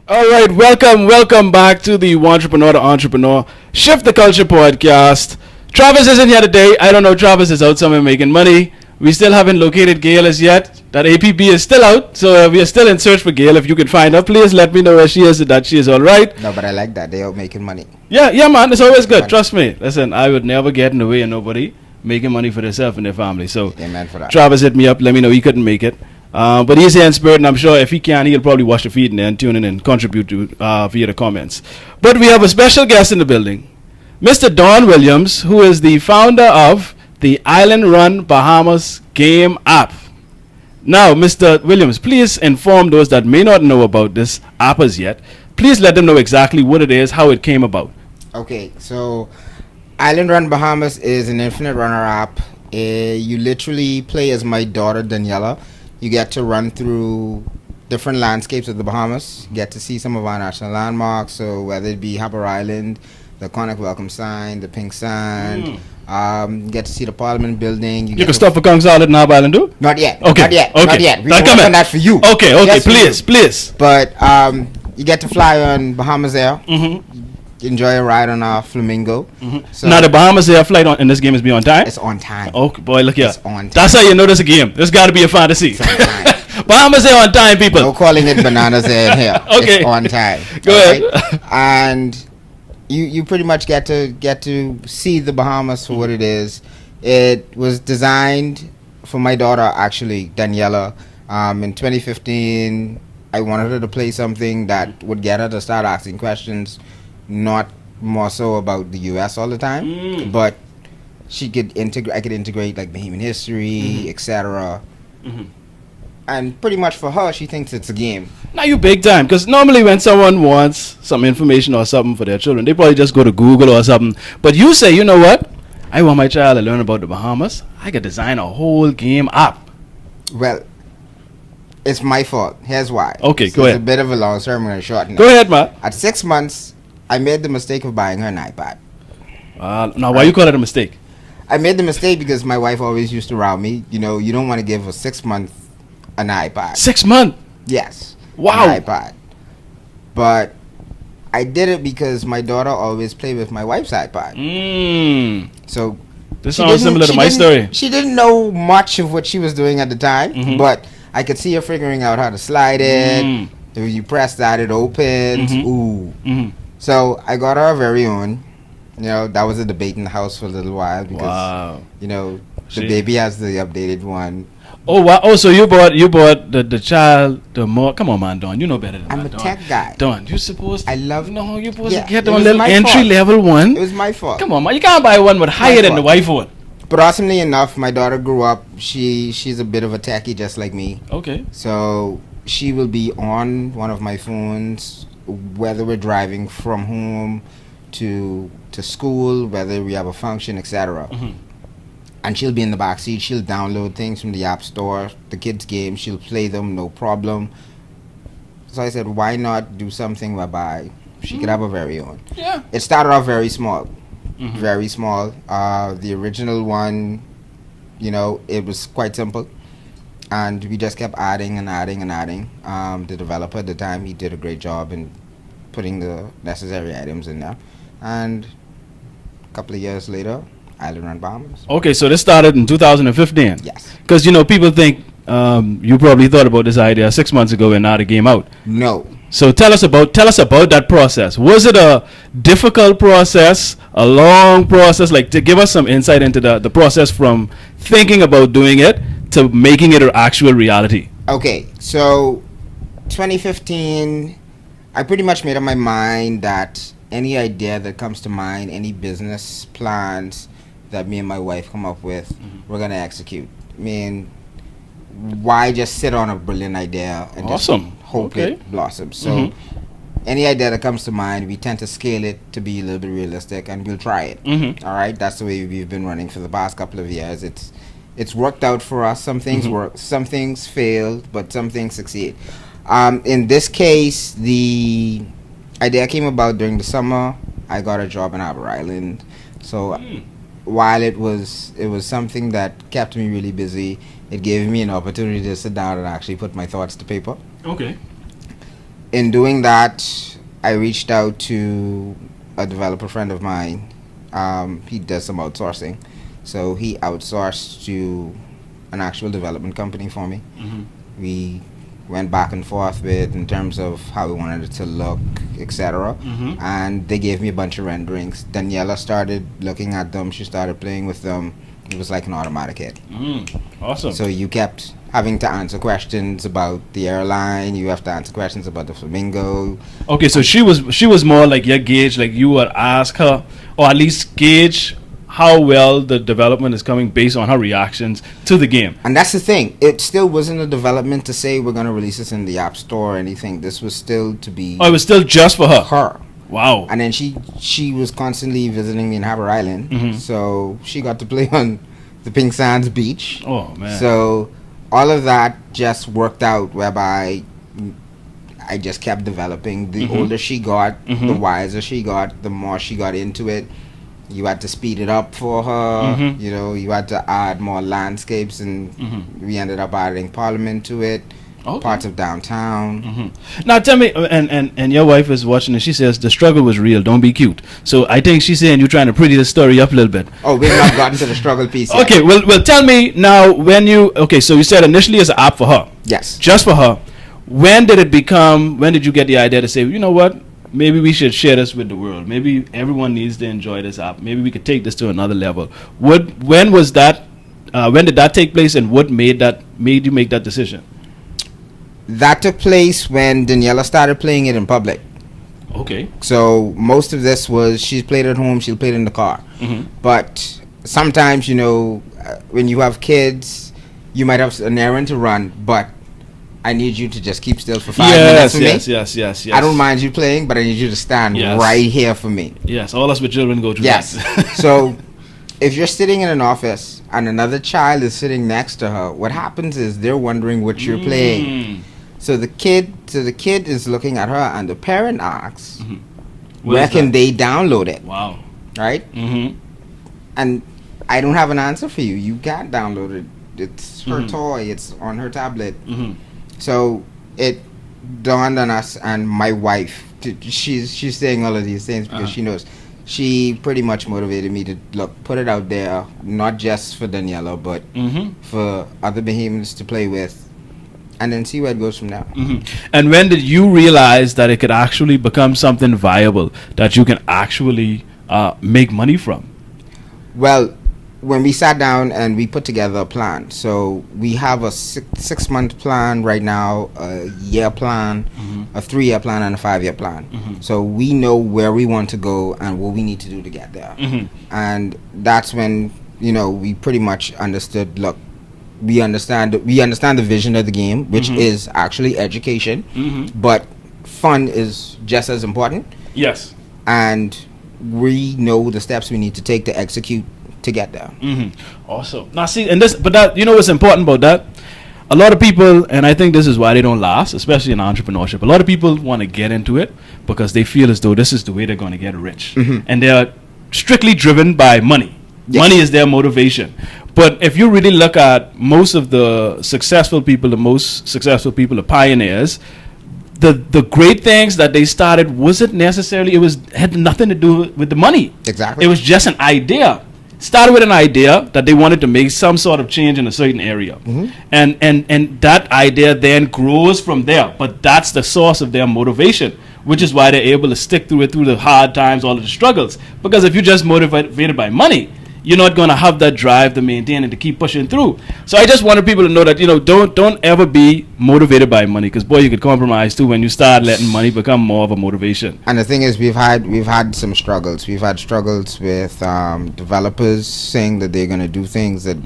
All right, welcome back to the Entrepreneur to Entrepreneur Shift the Culture podcast. Travis isn't here today. I don't know. Travis is out somewhere making money. We still haven't located Gail as yet. That APB is still out, so we are still in search for Gail. If you can find her, please let me know where she is and that she is all right. No, but I like that. They are making money. Yeah, man. It's always good. Trust me. Listen, I would never get in the way of nobody making money for themselves and their family. So, Amen for that. Travis hit me up. Let me know he couldn't make it. But he's here in spirit, and I'm sure if he can, he'll probably watch the feed and then tune in and contribute to via the comments. But we have a special guest in the building, Mr. Don Williams, who is the founder of the Island Run Bahamas game app. Now, Mr. Williams, please inform those that may not know about this app as yet. Please let them know exactly what it is, how it came about. Okay, so Island Run Bahamas is an infinite runner app. You literally play as my daughter Daniela. You get to run through different landscapes of the Bahamas. You get to see some of our national landmarks. So whether it be Harbour Island, the Conic Welcome Sign, the Pink Sand. You get to see the Parliament Building. You can stop for Kong's Island and Harbour Island too? Not yet. Okay. Not yet. Okay. Not yet. We That can work coming. on that for you. Okay, Yes, please. But you get to fly on Bahamas Air. Enjoy a ride on our Flamingo. So Now, the Bahamas Air flight in this game is be on time? it's on time. Okay, boy, look here. It's on time. That's how you know this a game. This got to be a fantasy. It's on time. Bahamas Air on time, people. No calling it bananas in here. Okay. It's on time. Go ahead. And you pretty much get to see the Bahamas for what it is. It was designed for my daughter, actually, Daniela. In 2015, I wanted her to play something that would get her to start asking questions, not more so about the U.S. all the time, but she could integrate. I could integrate like Bahamian history, etc. And pretty much for her, she thinks it's a game. Now you big time, because normally when someone wants some information or something for their children, they probably just go to Google or something. But you say, you know what? I want my child to learn about the Bahamas. I could design a whole game app. Well, it's my fault. Here's why. Okay, It's go ahead. a bit of a long story. I'm going to shorten it. Go ahead, man. At 6 months, I made the mistake of buying her an iPad. Now, why you call it a mistake? I made the mistake because my wife always used to round me. You know, you don't want to give a 6 month an iPad. 6 months. Yes. Wow. An iPad. But I did it because my daughter always played with my wife's iPad. So This she sounds didn't- similar to she my didn't- story. She didn't know much of what she was doing at the time, but I could see her figuring out how to slide it. If you press that, it opens. Ooh. So I got our very own. You know, that was a debate in the house for a little while because Wow. you know the See? baby has the updated one. Oh, wow. Oh, so you bought the child the more. Come on, man, Don. You know better than I'm that, a Don. tech guy. Don, you supposed to. I love. No, you're supposed Yeah, to get it on was little my entry fault. level one. It was my fault. Come on, man. You can't buy one with higher than the fault. wife one. But awesomely enough, my daughter grew up. She's a bit of a techie just like me. Okay. So she will be on one of my phones, whether we're driving from home to school, whether we have a function, etc. And she'll be in the back seat. She'll download things from the app store, the kids' games. She'll play them, no problem. So I said, why not do something whereby she could have her very own? Yeah. It started off very small, very small. The original one, you know, it was quite simple. And we just kept adding and adding and adding. The developer at the time, he did a great job in putting the necessary items in there. And a couple of years later, Island Run Bahamas. Okay, so this started in 2015. Yes. Because, you know, people think you probably thought about this idea 6 months ago and now the game out. No. So tell us about that process. Was it a difficult process, a long process? Like, to give us some insight into the process from thinking about doing it to making it an actual reality. Okay, so 2015, I pretty much made up my mind that any idea that comes to mind, any business plans that me and my wife come up with, we're going to execute. I mean, why just sit on a brilliant idea and Awesome. just hope Okay. it blossoms? So any idea that comes to mind, we tend to scale it to be a little bit realistic, and we'll try it. All right, that's the way we've been running for the past couple of years. It's worked out for us. Some things work, some things failed, but some things succeed. In this case, the idea came about during the summer. I got a job in Harbour Island, so while it was something that kept me really busy, it gave me an opportunity to sit down and actually put my thoughts to paper. Okay. in doing that, I reached out to a developer friend of mine. He does some outsourcing, so he outsourced to an actual development company for me. We went back and forth with in terms of how we wanted it to look, etc. And they gave me a bunch of renderings. Daniela started looking at them. She started playing with them. It was like an automatic hit. Awesome. So you kept having to answer questions about the airline. You have to answer questions about the flamingo. Okay, so she was more like your gauge, like you would ask her, or at least gauge how well the development is coming based on her reactions to the game. And that's the thing. It still wasn't a development to say we're going to release this in the App Store or anything. This was still to be... Oh, it was still just for her? Her. Wow. And then she was constantly visiting me in Harbour Island. So she got to play on the Pink Sands beach. Oh, man. So all of that just worked out, whereby I just kept developing. The older she got, the wiser she got, the more she got into it. You had to speed it up for her. You know, you had to add more landscapes, and we ended up adding Parliament to it. Parts of downtown. Now tell me, and your wife is watching, and she says the struggle was real. Don't be cute. So I think she's saying you're trying to pretty the story up a little bit. Oh, we've not gotten to the struggle piece yet. Okay, well, tell me now when you. Okay, so you said initially it's an app for her. Yes. Just for her. When did it become? When did you get the idea to say, you know what? Maybe we should share this with the world. Maybe everyone needs to enjoy this app. Maybe we could take this to another level. When was that? When did that take place, and what made you make that decision? That took place when Daniela started playing it in public. Okay. So most of this was she's played at home, she'll play it in the car. But sometimes, you know, when you have kids, you might have an errand to run, but I need you to just keep still for 5 minutes for me. Yes. I don't mind you playing, but I need you to stand right here for me. Yes, all us with children go through that. So if you're sitting in an office and another child is sitting next to her, what happens is they're wondering what you're playing. So the kid is looking at her, and the parent asks, where can they download it? Wow. Right? And I don't have an answer for you. You can't download it. It's her toy. It's on her tablet. So it dawned on us, and my wife, she's saying all of these things because she knows. She pretty much motivated me to put it out there, not just for Daniela, but for other behemoths to play with, and then see where it goes from there. And when did you realize that it could actually become something viable that you can actually make money from? Well, when we sat down and we put together a plan, so we have a six-month plan right now, a year plan, a 3-year plan, and a 5-year plan. So we know where we want to go and what we need to do to get there. And that's when, you know, we pretty much understood, look, we understand the vision of the game, which is actually education, but fun is just as important. Yes. And we know the steps we need to take to execute to get there. Awesome. Now see, but that, you know what's important about that? A lot of people, and I think this is why they don't last, especially in entrepreneurship, a lot of people want to get into it because they feel as though this is the way they're going to get rich. And they're strictly driven by money. Money is their motivation. But if you really look at most of the successful people, the pioneers, the great things that they started wasn't necessarily, had nothing to do with the money. Exactly. It was just an idea. Started with an idea that they wanted to make some sort of change in a certain area. And that idea then grows from there. But that's the source of their motivation, which is why they're able to stick through it, through the hard times, all of the struggles. Because if you're just motivated by money, you're not going to have that drive to maintain and to keep pushing through. So I just wanted people to know that, you know, don't ever be motivated by money, because boy, you could compromise too when you start letting money become more of a motivation. And the thing is, we've had some struggles. We've had struggles with developers saying that they're going to do things that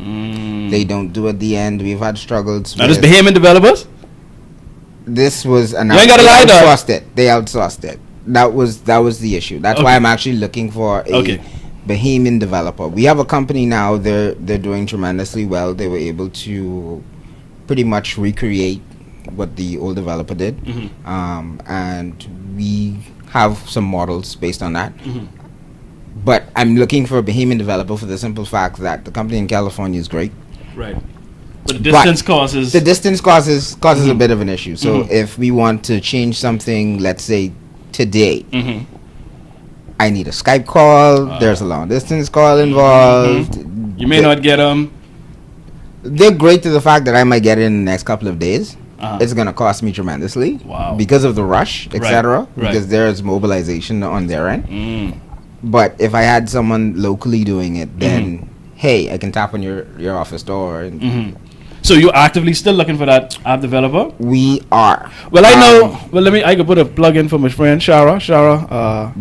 they don't do at the end. We've had struggles. Now, this Bahamian developers? This was an you ain't gotta lie, They outsourced it. That was the issue. That's why I'm actually looking for a Bahamian developer. We have a company now. They're doing tremendously well. They were able to pretty much recreate what the old developer did, and we have some models based on that. But I'm looking for a Bahamian developer for the simple fact that the company in California is great. Right. But the distance causes... The distance causes a bit of an issue. So if we want to change something, let's say today, I need a Skype call. There's a long distance call involved. You may not get them. They're great to the fact that I might get it in the next couple of days. It's going to cost me tremendously because of the rush, etc. Because there's mobilization on their end. But if I had someone locally doing it, then hey, I can tap on your office door. And So you're actively still looking for that app developer? We are. Well, I know. Well, I could put a plug in for my friend Shara.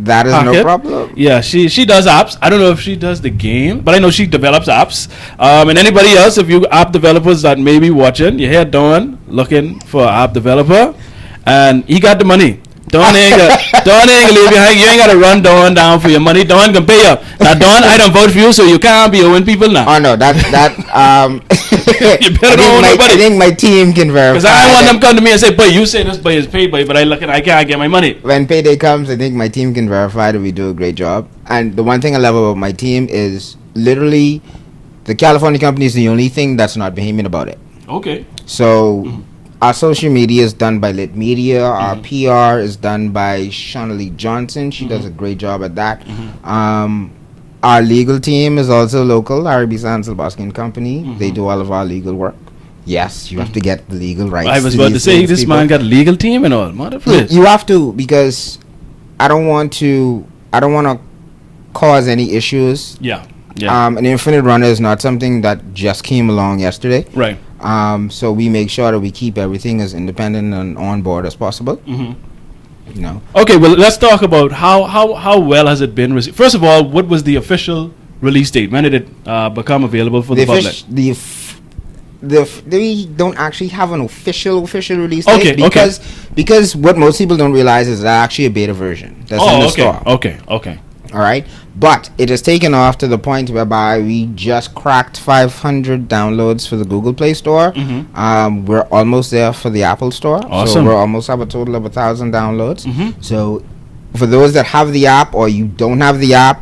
That is Hackett. No problem. Yeah, she does apps. I don't know if she does the game, but I know she develops apps. And anybody else, if you app developers that may be watching, you hear Don looking for an app developer, and he got the money. Don ain't gonna leave you hang. You ain't gotta run Don down for your money. Don can pay you. Now, Don, I don't vote for you, so you can't be owing people now. Oh no, that You better don't owe nobody. I think my team can verify. Because I want them come to me and say, "Boy, you say this boy is paid, boy, but I can't get my money." When payday comes, I think my team can verify that we do a great job. And the one thing I love about my team is literally the California company is the only thing that's not Bahamian about it. Okay. So. Our social media is done by Lit Media. Our PR is done by Shaunalee Johnson. She does a great job at that. Our legal team is also local, R.B. Sands Bosky and Company. They do all of our legal work. Yes, you have to get the legal rights. I was about to say, this man got a legal team and all. Motherfucker. You have to, because I don't want to cause any issues. Yeah. An infinite runner is not something that just came along yesterday. Right. So we make sure that we keep everything as independent and on board as possible. You know. Okay, well, let's talk about how well has it been received. First of all, what was the official release date? When did it become available for the public? They don't actually have an official release date because what most people don't realize is that actually a beta version that's in the store. Okay. All right, but it has taken off to the point whereby we just cracked 500 downloads for the Google Play Store. We're almost there for the Apple Store. Awesome. So we're almost have a total of 1,000 downloads. So for those that have the app or you don't have the app,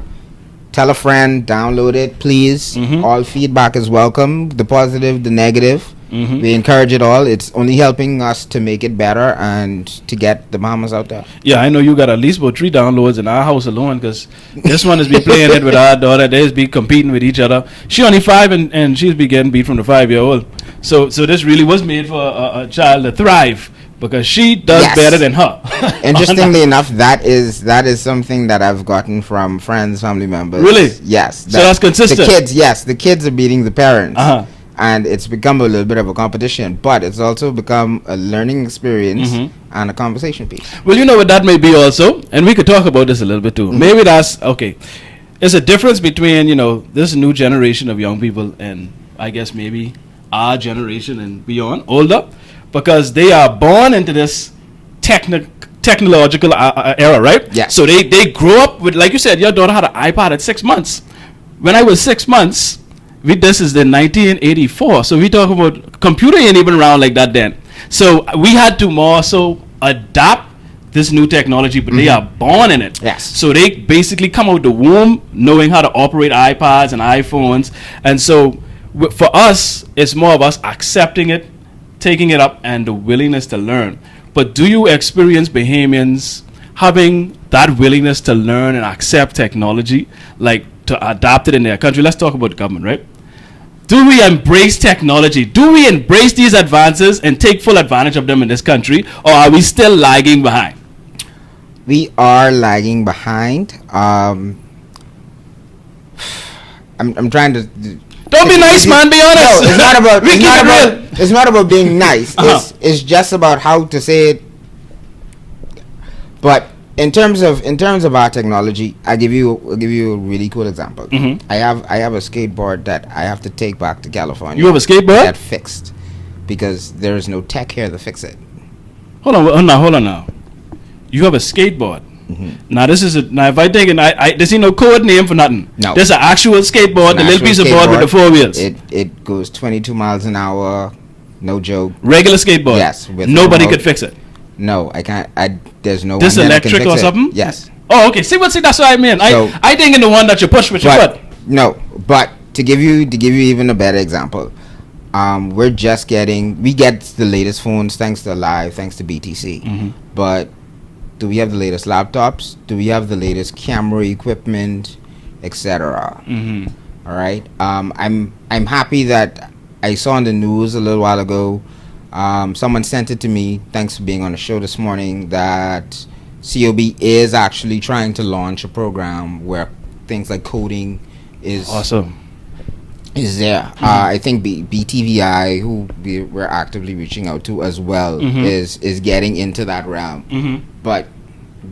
tell a friend, download it, please. All feedback is welcome, the positive, the negative. We encourage it all. It's only helping us to make it better and to get the Bahamas out there. Yeah, I know you got at least about 3 downloads in our house alone, because this one has been playing it with our daughter. They's be competing with each other. She only 5 and she's be getting beat from the 5-year-old. So this really was made for a child to thrive, because she does better than her. Interestingly enough, that is something that I've gotten from friends, family members. Really? Yes. So that's consistent. The kids are beating the parents. And it's become a little bit of a competition, but it's also become a learning experience and a conversation piece. Well, you know what that may be also, and we could talk about this a little bit too. Maybe that's, okay, there's a difference between, this new generation of young people and I guess maybe our generation and beyond, older, because they are born into this technological era, right? Yeah. So they grow up with, like you said, your daughter had an iPad at 6 months. When I was 6 months, this is the 1984, so we talk about computer ain't even around like that then. So we had to more so adapt this new technology, but they are born in it. Yes. So they basically come out the womb knowing how to operate iPads and iPhones, and so for us, it's more of us accepting it, taking it up, and the willingness to learn. But do you experience Bahamians having that willingness to learn and accept technology, like to adapt it in their country? Let's talk about the government, right? Do we embrace technology? Do we embrace these advances and take full advantage of them in this country, or are we still lagging behind? We are lagging behind. I'm trying to. Don't be nice, man. Be honest. No, it's not about. It's not about being nice. It's just about how to say it. But in terms of our technology, I'll give you a really cool example. I have a skateboard that I have to take back to California. You have a skateboard? That fixed, because there is no tech here to fix it. Hold on now. You have a skateboard. Now this is now if I take it, this ain't no code name for nothing. No, this is an actual skateboard, the little piece of board with the 4 wheels. It goes 22 miles an hour, no joke. Regular skateboard. Yes. Nobody could fix it. No, I can't. There's no. This one electric or something? Yes. Oh, okay. See, that's what I mean. I think in the one that you push with your foot. No, but to give you even a better example, we're just we get the latest phones thanks to Live, thanks to BTC. But do we have the latest laptops? Do we have the latest camera equipment, etc.? All right. I'm happy that I saw on the news a little while ago. Someone sent it to me. Thanks for being on the show this morning. That COB is actually trying to launch a program where things like coding is awesome. Is there? I think BTVI, who we're actively reaching out to as well, is getting into that realm. But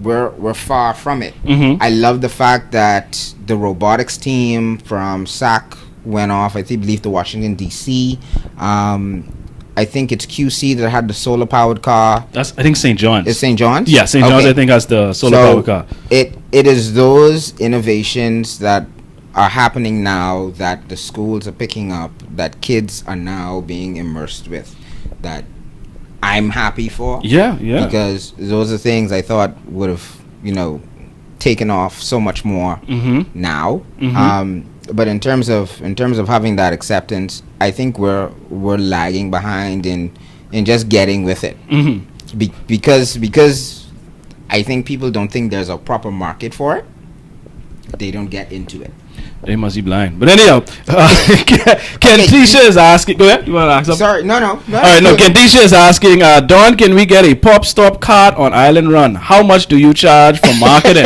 we're far from it. I love the fact that the robotics team from SAC went off. I believe to Washington D.C. I think it's QC that had the solar powered car. I think St. John's. It's St. John's? Yeah, St. John's I think has the solar powered car. It is those innovations that are happening now that the schools are picking up, that kids are now being immersed with, that I'm happy for. Yeah. Because those are things I thought would have, taken off so much more now. But in terms of having that acceptance, I think we're lagging behind in just getting with it. Because I think people don't think there's a proper market for it. They don't get into it. They must be blind. But anyhow, Kentisha is asking. Go ahead. You want to ask something? Sorry, no. All right, no. Kentisha is asking, Don, can we get a pop stop card on Island Run? How much do you charge for marketing?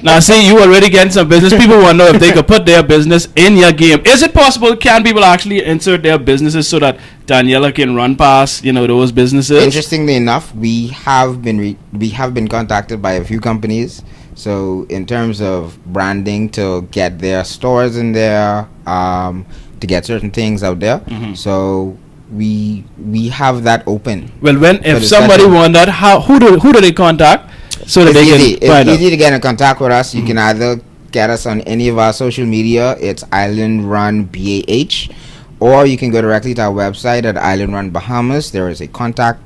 Now, see, you already getting some business. People want to know if they could put their business in your game. Is it possible? Can people actually insert their businesses so that Daniela can run past, those businesses? Interestingly enough, we have been contacted by a few companies. So in terms of branding, to get their stores in there, to get certain things out there, so we have that open. Well, if somebody want that, who do they contact so that they can find It's easy to get in contact with us. You can either get us on any of our social media. It's Island Run BAH, or you can go directly to our website at Island Run Bahamas. There is a contact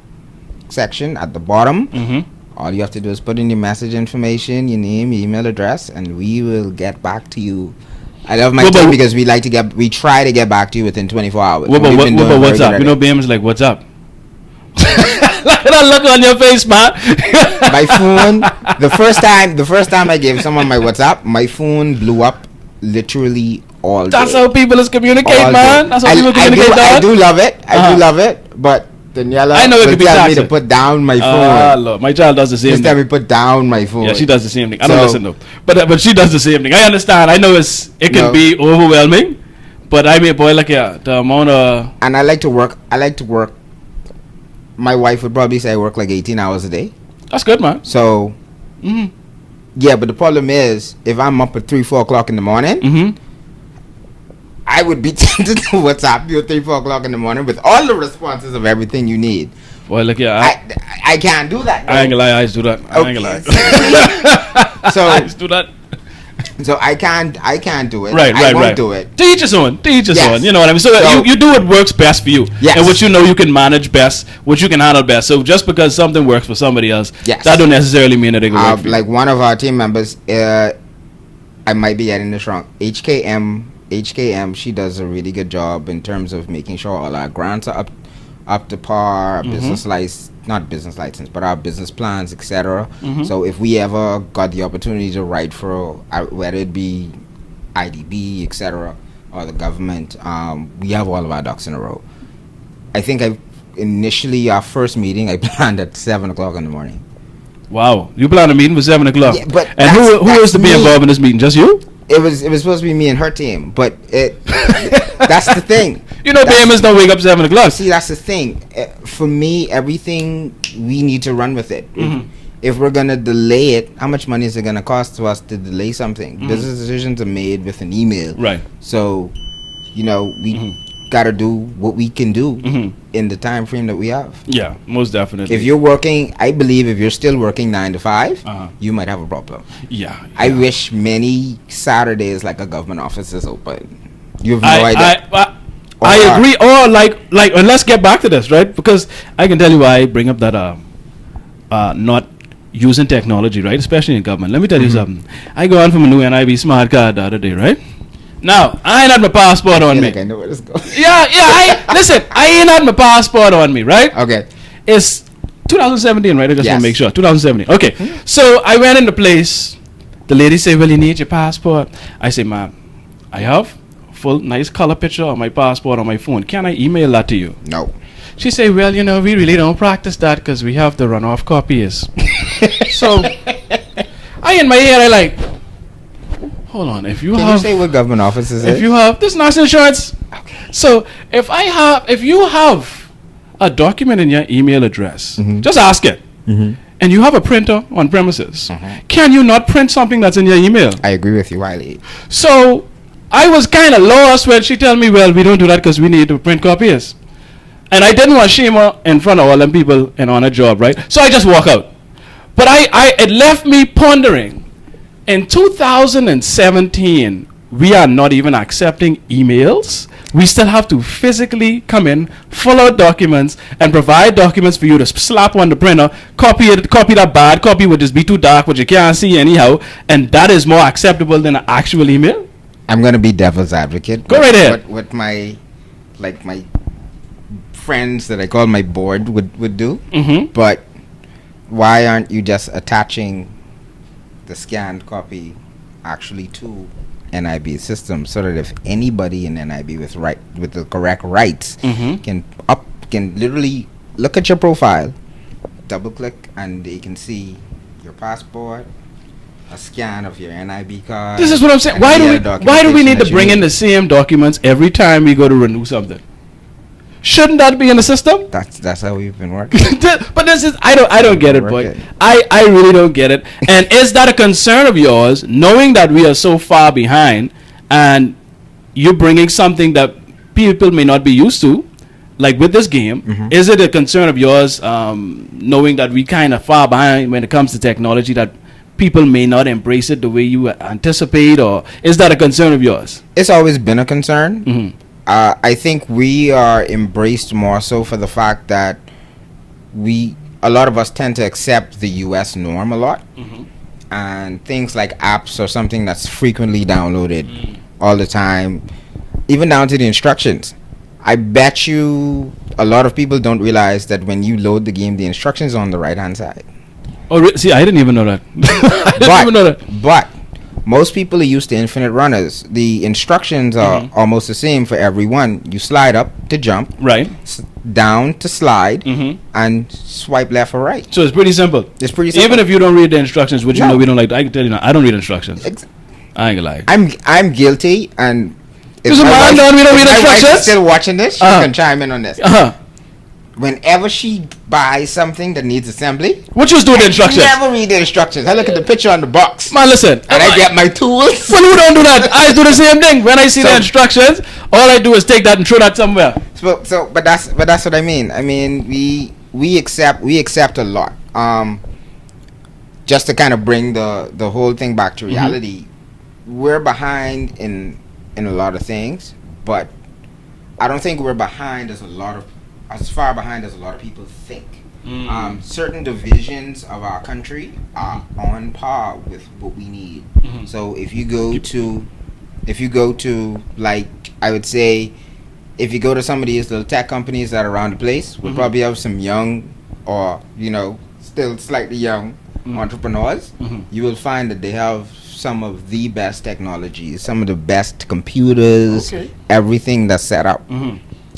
section at the bottom. All you have to do is put in your message information, your name, your email address, and we will get back to you. I love my team because we try to get back to you within 24 hours. What about what's up? BAM's like, what's up? Look at that look on your face, man. My phone, the first time I gave someone my WhatsApp, my phone blew up literally all day. That's how people communicate, man. That's how people communicate. I do love it. I do love it, but Daniela, I know it could be tell me to put down my phone. Lord, my child does the same thing. Tell me put down my phone. Yeah, she does the same thing. I don't listen though, but she does the same thing. I understand. I know it can be overwhelming, but I mean, boy, the amount of. And I like to work. My wife would probably say I work like 18 hours a day. That's good, man. So, yeah, but the problem is if I'm up at 3-4 o'clock in the morning. I would be tempted to WhatsApp you at 3-4 o'clock in the morning with all the responses of everything you need. Well, I can't do that. I ain't gonna lie, I used to do that. I ain't gonna lie. So I used to do that. So I can't do it. Right. I won't do it. To each his own. You know what I mean? So you do what works best for you. Yes. And what you can manage best, what you can handle best. So just because something works for somebody else, that don't necessarily mean that it can work for you. Like one of our team members, I might be getting this wrong, HKM, she does a really good job in terms of making sure all our grants are up to par, our business license, not business license, but our business plans, etc. So if we ever got the opportunity to write for whether it be IDB, etc., or the government, we have all of our ducks in a row. I think initially our first meeting I planned at 7 o'clock in the morning. Wow, you planned a meeting for 7 o'clock? Yeah, but and who is to be involved in this meeting? Just you? It was supposed to be me and her team, but that's the thing. BAMers don't wake up 7 o'clock. See, that's the thing. For me, everything, we need to run with it. If we're gonna delay it, how much money is it gonna cost to us to delay something? Business decisions are made with an email, right? So, we gotta do what we can do in the time frame that we have. Yeah, most definitely. If you're working, I believe if you're still working 9 to 5, you might have a problem. Yeah. I wish many Saturdays like a government office is open. You have no idea. I agree. Or like, and let's get back to this, right? Because I can tell you why I bring up that not using technology, right? Especially in government. Let me tell you something. I got on from a new NIB smart card the other day, right? Now, I ain't had my passport on me. Like I know where this goes. Listen, I ain't had my passport on me, right? Okay. It's 2017, right? I just want Yes. to make sure. 2017. Okay. So I went in the place. The lady said, well, you need your passport. I say, ma'am, I have a full, nice color picture of my passport on my phone. Can I email that to you? No. She said, well, you know, we really don't practice that because we have the runoff copies. So I in my head, I like, hold on. If you Can have, you say what government office is if it? you have this national insurance, so if you have a document in your email address, just ask it. And you have a printer on premises, can you not print something that's in your email? I agree with you, Wiley. So I was kind of lost when she told me, well, we don't do that because we need to print copies. And I didn't want to shame her in front of all them people and on a job, right? So I just walk out. But it left me pondering. In 2017, we are not even accepting emails. We still have to physically come in, fill out documents, and provide documents for you to slap on the printer, copy that bad copy would just be too dark, which you can't see anyhow, and that is more acceptable than an actual email? I'm going to be devil's advocate. Go right ahead. What my friends that I call my board would do. But why aren't you just attaching the scanned copy actually to NIB system so that if anybody in NIB with the correct rights can literally look at your profile, double click, and they can see your passport, a scan of your NIB card. This is what I'm saying. Why do we need to bring in the same documents every time we go to renew something? Shouldn't that be in the system? That's how we've been working. But this is I don't get it, boy. I really don't get it. And is that a concern of yours, knowing that we are so far behind, and you're bringing something that people may not be used to, like with this game? Is it a concern of yours, knowing that we kind of far behind when it comes to technology, that people may not embrace it the way you anticipate, or is that a concern of yours? It's always been a concern. I think we are embraced more so for the fact that a lot of us tend to accept the US norm a lot, and things like apps or something that's frequently downloaded all the time, even down to the instructions. I bet you a lot of people don't realize that when you load the game, the instructions are on the right hand side. Oh, see, I didn't even know that. I didn't even know that. But most people are used to infinite runners. The instructions are almost the same for everyone. You slide up to jump, right? Down to slide, and swipe left or right. So it's pretty simple. It's pretty simple. Even if you don't read the instructions, which you know we don't like. I can tell you now, I don't read instructions. I ain't gonna lie. I'm guilty, and if my wife is still watching this, she can chime in on this. Whenever she buys something that needs assembly, what you do with the instructions? I never read the instructions. I look at the picture on the box. Man, listen. And I get my tools. Well, who don't do that? I do the same thing. When I see the instructions, all I do is take that and throw that somewhere. But that's what I mean. I mean, we accept a lot. Just to kind of bring the whole thing back to reality, we're behind in a lot of things, but I don't think we're behind as far behind as a lot of people think. Certain divisions of our country are on par with what we need. So if you go to like, I would say, if you go to some of these little tech companies that are around the place, we'll probably have some young or still slightly young entrepreneurs. You will find that they have some of the best technologies, some of the best computers, everything that's set up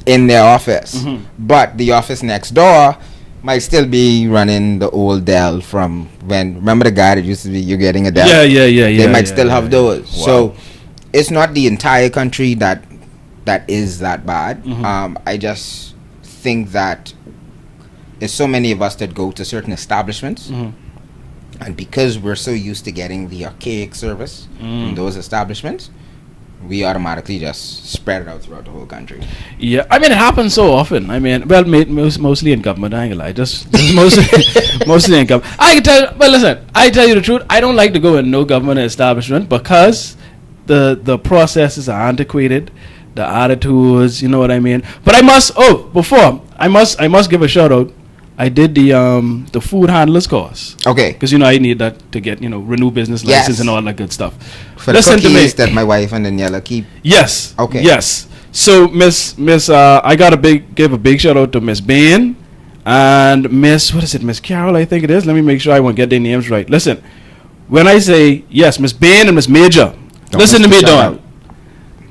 in their office. But the office next door might still be running the old Dell from when, remember the guy that used to be, you're getting a Dell? Yeah. They might still have those. Wow. So it's not the entire country that is that bad. I just think that there's so many of us that go to certain establishments, and because we're so used to getting the archaic service from those establishments, we automatically just spread it out throughout the whole country. Yeah, I mean, it happens so often. I mean, well, mostly in government. I ain't gonna lie, just mostly in government. I tell you the truth. I don't like to go in no government establishment because the processes are antiquated, the attitudes. You know what I mean? But I must give a shout out. I did the food handlers course. Okay. Because I need that to get renew business license and all that good stuff. For the cookies that my wife and Daniela keep. Yes. Okay. Yes. So Miss I got give a big shout out to Miss Bain and Miss Carol, I think it is. Let me make sure I won't get their names right. Listen, when I say yes, Miss Bain and Miss Major, listen to me, Don.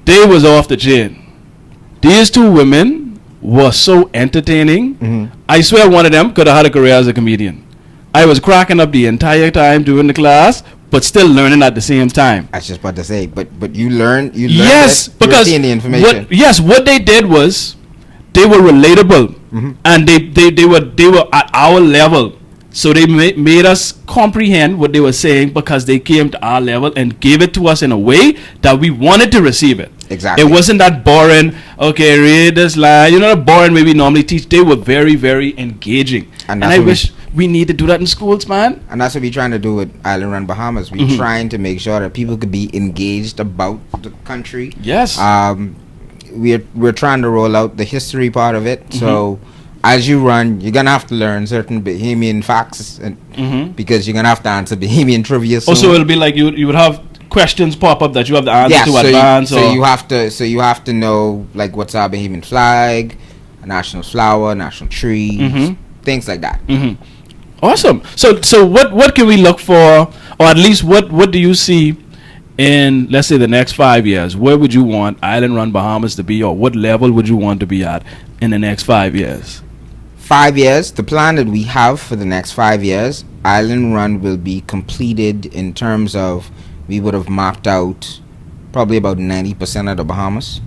They was off the chain. These two women were so entertaining. Mm-hmm. I swear one of them could have had a career as a comedian. I was cracking up the entire time during the class, but still learning at the same time. I was just about to say, but you learn. Yes, because the information. What they did was they were relatable, mm-hmm. and they were at our level. So they made us comprehend what they were saying because they came to our level and gave it to us in a way that we wanted to receive it. Exactly. It wasn't that boring. Okay, read this line. The boring way we normally teach. They were very, very engaging. And I wish we need to do that in schools, man. And that's what we're trying to do with Island Run Bahamas. We're trying to make sure that people could be engaged about the country. Yes. We're trying to roll out the history part of it. So as you run, you're gonna have to learn certain Bahamian facts, and because you're gonna have to answer Bahamian trivia. Also, it'll be like you would have questions pop up that you have the answer to advance. So you have to know, like, what's our Bahamian flag, a national flower, national tree, things like that. Awesome. So what can we look for, or at least what do you see in, let's say, the next 5 years? Where would you want Island Run Bahamas to be, or what level would you want to be at in the next 5 years? 5 years, the plan that we have for the next 5 years, Island Run will be completed in terms of, we would have mapped out probably about 90% of the Bahamas.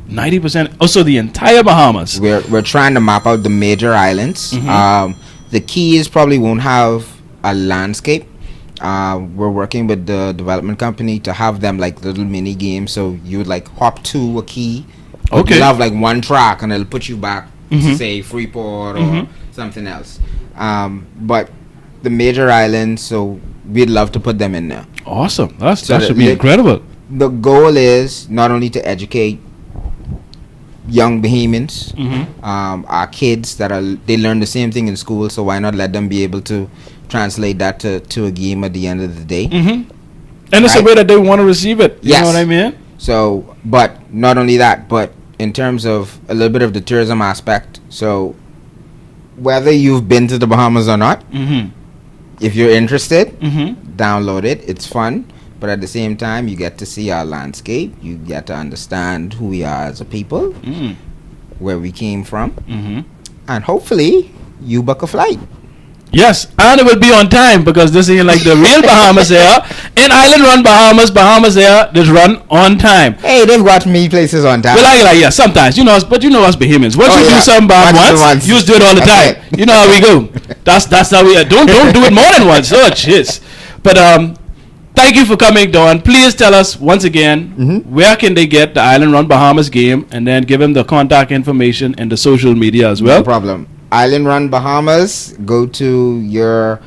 90%? Oh, so the entire Bahamas. We're trying to map out the major islands. The Keys probably won't have a landscape. We're working with the development company to have them like little mini games. So you would like hop to a key. Okay. You'll have like one track and it'll put you back to say Freeport or something else. But the major islands, so we'd love to put them in there. Awesome. That should be incredible. The goal is not only to educate young Bahamians, our kids they learn the same thing in school, so why not let them be able to translate that to a game at the end of the day. And it's a way that they want to receive it. You know what I mean? So, but not only that, but in terms of a little bit of the tourism aspect, so whether you've been to the Bahamas or not, if you're interested, download it. It's fun, but at the same time, you get to see our landscape. You get to understand who we are as a people, where we came from, and hopefully you book a flight. Yes, and it will be on time, because this ain't like the real Bahamas here. In Island Run Bahamas here, just run on time. Hey, they've got me places on time. Well, yeah, sometimes, but us Bahamians. Once you do something bad once, you just do it all the time. You know how we go. That's how we are. Don't do it more than once. Oh, jeez. But thank you for coming, Dawn. Please tell us once again, where can they get the Island Run Bahamas game, and then give them the contact information and the social media as well. No problem. Island Run Bahamas, go to your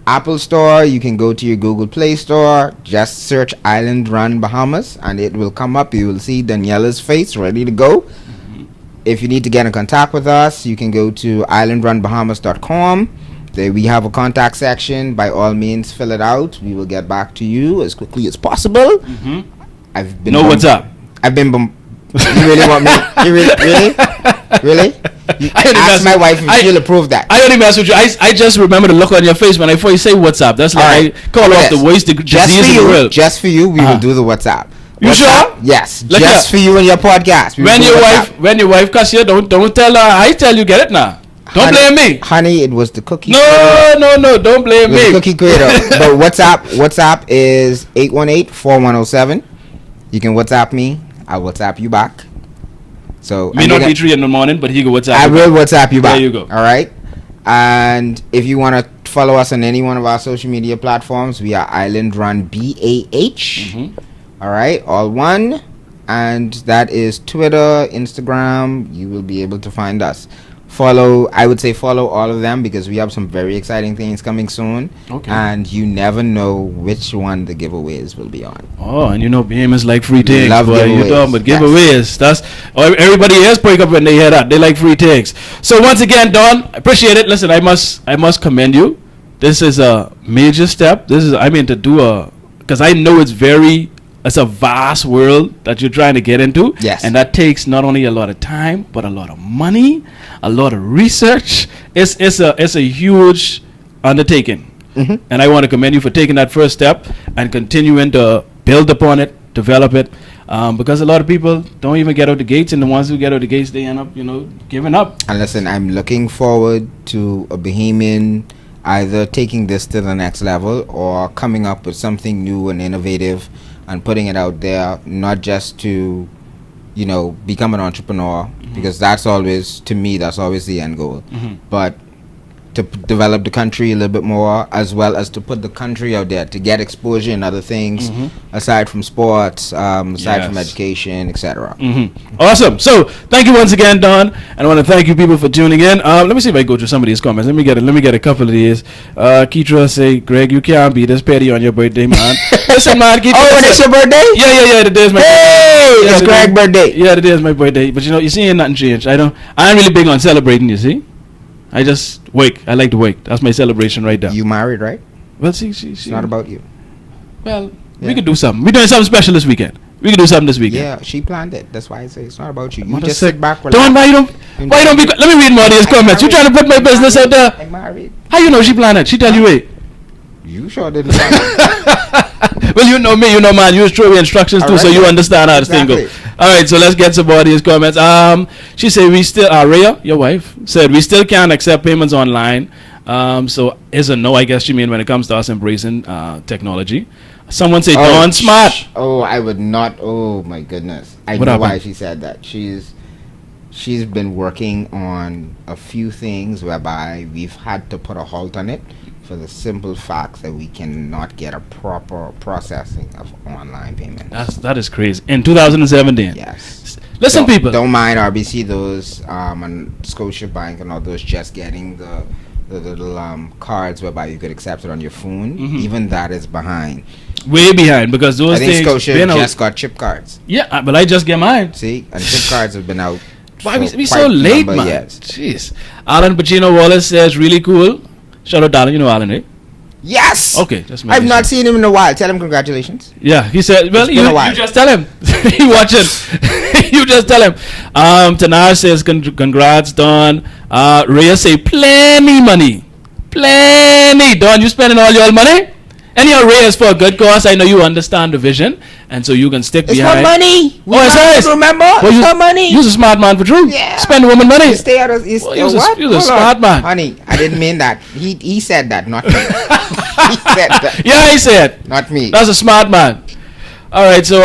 Apple Store, you can go to your Google Play Store, just search Island Run Bahamas and it will come up. You will see Daniela's face ready to go. If you need to get in contact with us, you can go to islandrunbahamas.com. There we have a contact section. By all means, fill it out. We will get back to you as quickly as possible. I've been what's up? I've been you really want me? You really? Ask my wife if she'll approve that. I only mess with you. I just remember the look on your face when I first say WhatsApp. That's like I call off the worst disease in the world. Just for you, we will do the WhatsApp. You sure? Yes. Just for you and your podcast. When your wife cuss you, don't tell her. I tell you, get it now. Don't blame me, honey. It was the cookie. No. Don't blame me. Cookie creator. But WhatsApp is 818-4107. You can WhatsApp me. I'll WhatsApp you back. So may not be 3 in the morning, but he can WhatsApp. I will WhatsApp you back. There you go. All right. And if you want to follow us on any one of our social media platforms, we are Island Run BAH. All right, all one, and that is Twitter, Instagram. You will be able to find us. I would say follow all of them because we have some very exciting things coming soon. Okay. And you never know which one the giveaways will be on. Oh, and you know, Bahamas like free takes. Love Boy, you giveaways. talking about giveaways. That's everybody else break up when they hear that. They like free takes. So once again, Don, I appreciate it. Listen, I must commend you. This is a major step. Because I know it's a vast world that you're trying to get into. Yes. And that takes not only a lot of time, but a lot of money, a lot of research. It's a huge undertaking. Mm-hmm. And I want to commend you for taking that first step and continuing to build upon it, develop it. Because a lot of people don't even get out the gates, and the ones who get out the gates, they end up, giving up. And listen, I'm looking forward to a Bahamian either taking this to the next level or coming up with something new and innovative and putting it out there, not just to, become an entrepreneur, because that's always the end goal, but to develop the country a little bit more, as well as to put the country out there to get exposure in other things aside from sports, aside from education, etc. Awesome. So thank you once again, Don, and I want to thank you people for tuning in. Let me see if I go through some of these comments. Let me get a couple of these. Keitra say, Greg, you can't be this petty on your birthday, man. Listen, man, Keitra, Oh, and it's your birthday? Yeah. The day is my Hey, birthday. it's Greg's birthday. Yeah, the day is my birthday. But you see, ain't nothing changed. I'm really big on celebrating. You see, I just wake. I like to wake. That's my celebration right there. You married, right? Well, see, It's not about you. Well, Yeah. we could do something. We're doing something special this weekend. We can do something this weekend. Yeah, she planned it. That's why I say it's not about you. You What a just sick- sit back, Don, relax. why don't we? Let me read more of these comments. You trying to put my business out there? I'm married. How you know she planned it? She tell you wait. You sure didn't. Plan it. Well, you know me, man. You throw away instructions too, All so right, you then. understand how this thing Exactly. goes. All right, so let's get some more of these comments. She said we still, Rhea, your wife, said we still can't accept payments online. So is a no, I guess she mean when it comes to us embracing technology. Someone say Don smart. Oh, I would not. Oh my goodness. I What know happened? why she said that. She's been working on a few things whereby we've had to put a halt on it for the simple fact that we cannot get a proper processing of online payments. That is crazy. In 2017. Yes. Listen, people. Don't mind RBC, those and Scotiabank and all those just getting the little cards whereby you could accept it on your phone. Even that is behind. Way behind because those I think things Scotia been out. just got chip cards. Yeah, but I just get mine. See, and chip cards have been out. Why for we quite so a late, number man? of years. Jeez. Alan Pacino Wallace says really cool. Shout out, Alan. You know Alan, right? Yes. Okay, just I've not seen him in a while. Tell him congratulations. Yeah, he said. Well, It's been a while. you just tell him. He watching. You just tell him. Tanar says congrats, Don. Rhea say plenty money, plenty. Don, you spending all your money? Anyhow, Rhea is for a good cause. I know you understand the vision, and so you can stick It's behind. not money. Oh, it's nice. Remember? Well, It's you- not money. You's a smart man for true. Yeah. Spend woman money. You stay out of. You Well, stay, you's a- what? you's a Hold smart on. man. Honey, I didn't mean that. He said that, not me. He said that, Yeah, he said. not me. That's a smart man. All right, so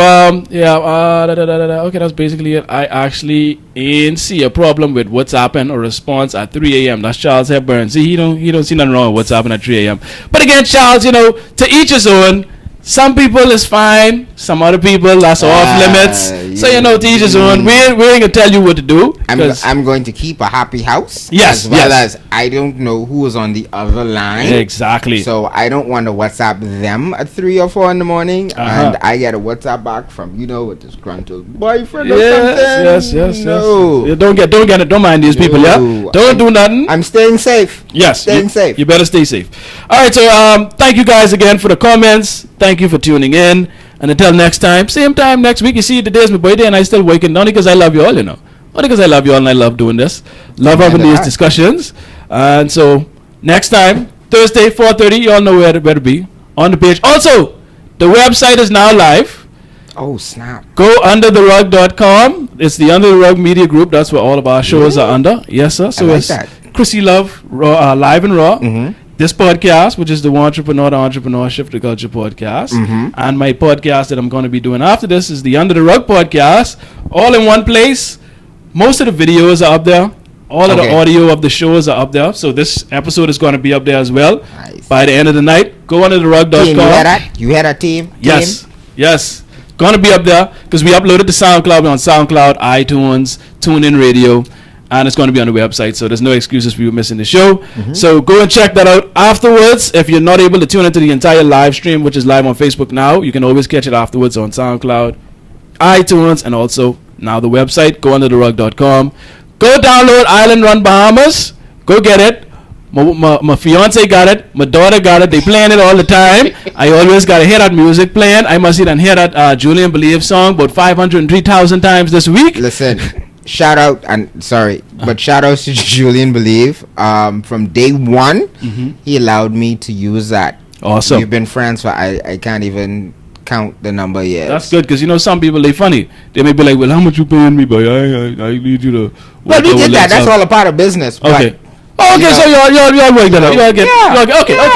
okay, that's basically it. I actually ain't see a problem with what's happened or response at 3 a.m. That's Charles Hepburn. See, he don't see nothing wrong with what's happening at 3 a.m. But again, Charles, to each his own. Some people is fine. Some other people that's off limits. So to each his own. We ain't gonna tell you what to do. I'm going to keep a happy house. Yes, as well yes. as I don't know who is on the other line. Exactly. So I don't want to WhatsApp them at 3 or 4 in the morning, and I get a WhatsApp back from a disgruntled boyfriend or something. Yes. No. Yeah, don't mind these people. No. Yeah. Don't do nothing. I'm staying safe. Yes, Staying safe. You better stay safe. All right, so thank you guys again for the comments. Thank you for tuning in. And until next time, same time next week. You see, today's my birthday and I still waking down because I love you all, Only because I love you all and I love doing this. Love having these discussions. And so next time, Thursday, 4:30, you all know where to be on the page. Also, the website is now live. Oh, snap. Go undertherug.com. It's the Under the Rug Media Group. That's where all of our shows are under. Yes, sir. So like it's that. Chrissy Love Live and Raw. This podcast, which is the Entrepreneur to Entrepreneurship to Culture podcast, and my podcast that I'm going to be doing after this is the Under the Rug podcast, all in one place. Most of the videos are up there. All of the audio of the shows are up there. So this episode is going to be up there as well. Nice. By the end of the night, go undertherug.com. Team, you hear that? You hear that, team? Yes. Going to be up there because we uploaded to SoundCloud. We're on SoundCloud, iTunes, TuneIn Radio. and it's going to be on the website, so there's no excuses for you missing the show. So go and check that out afterwards. If you're not able to tune into the entire live stream, which is live on Facebook now, you can always catch it afterwards on SoundCloud, iTunes, and also now the website, goundertherug.com. Go download Island Run Bahamas. Go get it. My fiance got it. My daughter got it. They playing it all the time. I always got to hear that music playing. I must even hear that Julian Believe song about 503,000 times this week. Listen, shout out, but shout out to Julian Believe. From day one, he allowed me to use that. Awesome. We've been friends for, I can't even count the number of years. That's good, because you know some people, they funny. They may be like, well, how much you paying me, boy? I need you to... Well, we did that. That's all a part of business. Okay. Oh, okay, so y'all work that out.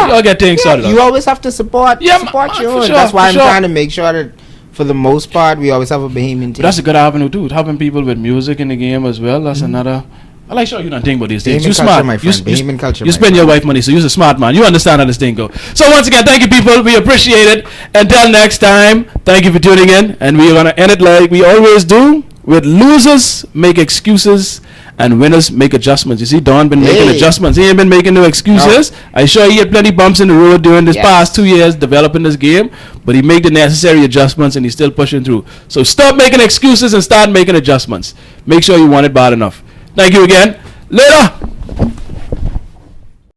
Y'all get things sorted out. You always have to support your own. Sure, that's why I'm trying to make sure that for the most part we always have a Bahamian team. That's a good avenue too. Helping people with music in the game as well. That's another. I like sure you don't think about these things. Bahamian You culture, smart. my friend. Culture. You spend your wife money, so you're a smart man. You understand how this thing go. So once again, thank you, people. We appreciate it. Until next time, thank you for tuning in, and we're gonna end it like we always do. With losers make excuses and winners make adjustments. You see, Don been making adjustments. He ain't been making no excuses. I sure he had plenty bumps in the road during this past 2 years developing this game, but he made the necessary adjustments and he's still pushing through. So stop making excuses and start making adjustments. Make sure you want it bad enough. Thank you again. Later.